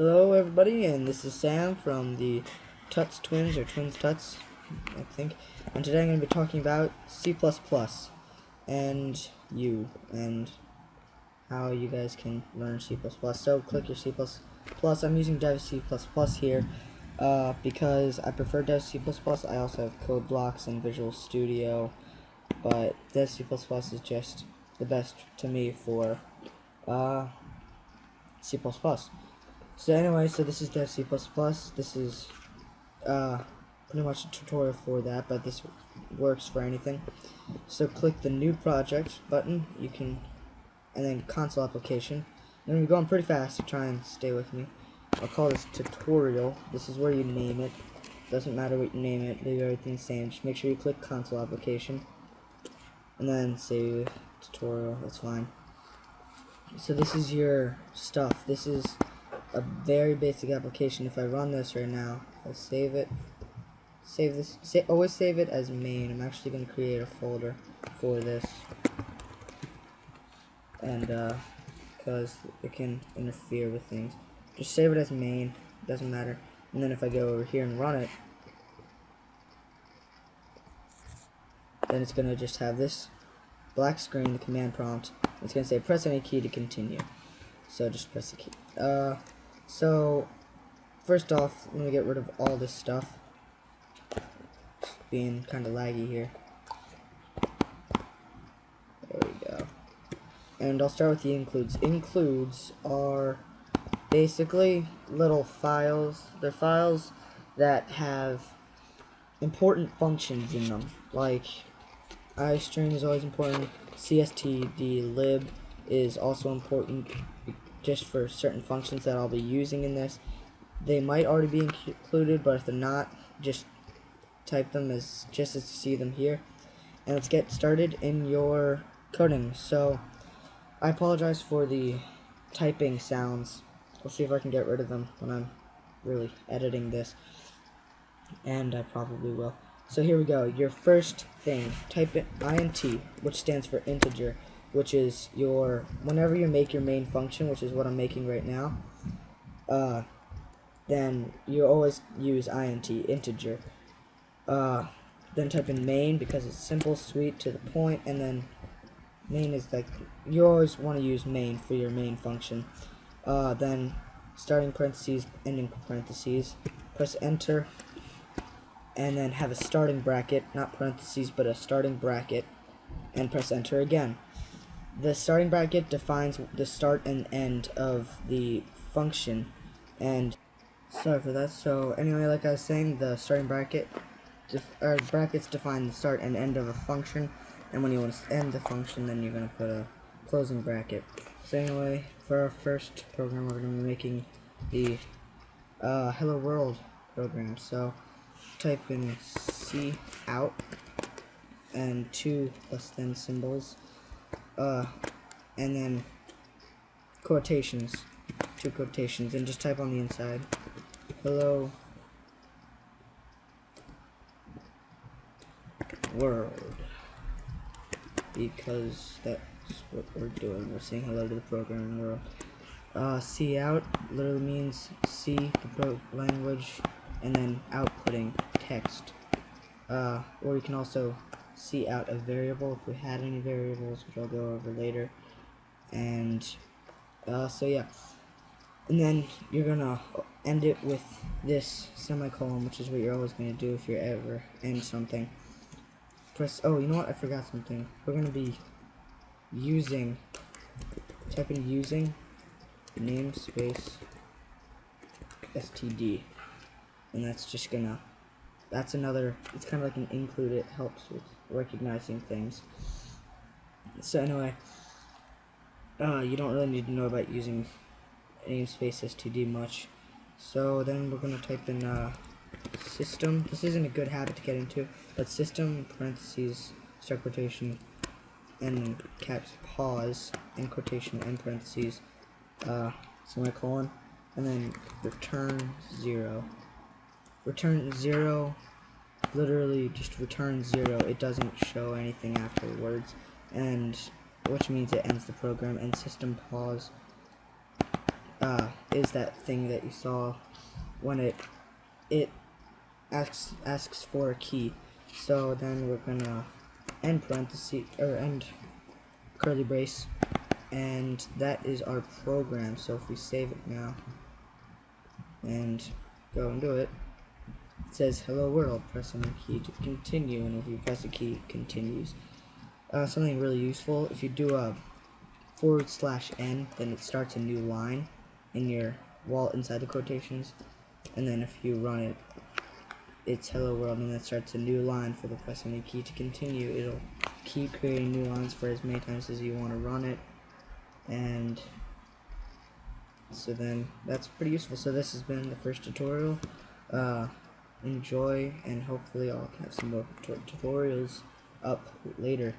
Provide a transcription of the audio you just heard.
Hello everybody, and this is Sam from the Tuts Twins, or TwinTuts, I think. And today I'm going to be talking about C++ and how you guys can learn C++. So click your C++. I'm using Dev C++ here because I prefer Dev C++. I also have code blocks and Visual Studio, but Dev C++ is just the best to me for C++. So anyway, this is Dev C++. This is pretty much a tutorial for that, but this works for anything. So click the new project button, and then console application. I'm going to be going pretty fast, so try and stay with me. I'll call this tutorial. This is where you name it. Doesn't matter what you name it, leave everything the same. Just make sure you click console application and then save tutorial. That's fine. So this is your stuff. This is a very basic application. If I run this right now, if I save it, always save it as main. I'm actually going to create a folder for this, and because it can interfere with things, just save it as main. Doesn't matter. And then if I go over here and run it, then it's going to just have this black screen, the command prompt. It's going to say press any key to continue. So just press the key. So first off, let me get rid of all this stuff. It's being kind of laggy here. There we go. And I'll start with the includes. Includes are basically little files. They're files that have important functions in them. Like iString is always important. cstdlib is also important, just for certain functions that I'll be using in this. They might already be included, but if they're not, just type them as you see them here. And let's get started in your coding. So I apologize for the typing sounds. We'll see if I can get rid of them when I'm really editing this, and I probably will. So here we go. Your first thing, type in int, which stands for integer, which is whenever you make your main function, which is what I'm making right now, then you always use int, integer. Then type in main, because it's simple, sweet, to the point, and then main is like, you always want to use main for your main function. Then starting parentheses, ending parentheses, press enter, and then have a starting bracket, not parentheses, but a starting bracket, and press enter again. The starting bracket defines the start and end of the function, and sorry for that. So anyway, like I was saying, the starting bracket, brackets define the start and end of a function, and when you want to end the function, then you're going to put a closing bracket. So anyway, for our first program, we're going to be making the Hello World program. So type in cout and 2 less than symbols, and then quotations, 2 quotations, and just type on the inside, hello world, because that's what we're doing. We're saying hello to the programming world. Cout literally means C, the language, and then outputting text. Or you can also cout a variable if we had any variables, which I'll go over later. And so yeah, and then you're gonna end it with this semicolon, which is what you're always gonna do if you ever end something. Press, oh, you know what, I forgot something. We're gonna be type in using namespace std, and that's just gonna, that's another, it's kind of like an include. It helps with recognizing things. So anyway, you don't really need to know about using namespace std much. So then we're going to type in system. This isn't a good habit to get into, but system, parentheses, start quotation, and caps pause, and quotation, and parentheses, semicolon, and then return 0. Return 0, literally just return 0. It doesn't show anything afterwards, and which means it ends the program. And system pause, is that thing that you saw when it asks for a key. So then we're gonna end parenthesis or end curly brace, and that is our program. So if we save it now and go and do it, it says hello world, pressing the key to continue, and if you press the key, it continues. Something really useful, if you do a /n, then it starts a new line in your wall inside the quotations, and then if you run it, it's hello world, and that starts a new line for the pressing the key to continue. It'll keep creating new lines for as many times as you want to run it, and so then that's pretty useful. So this has been the first tutorial. Enjoy, and hopefully I'll have some more tutorials up later.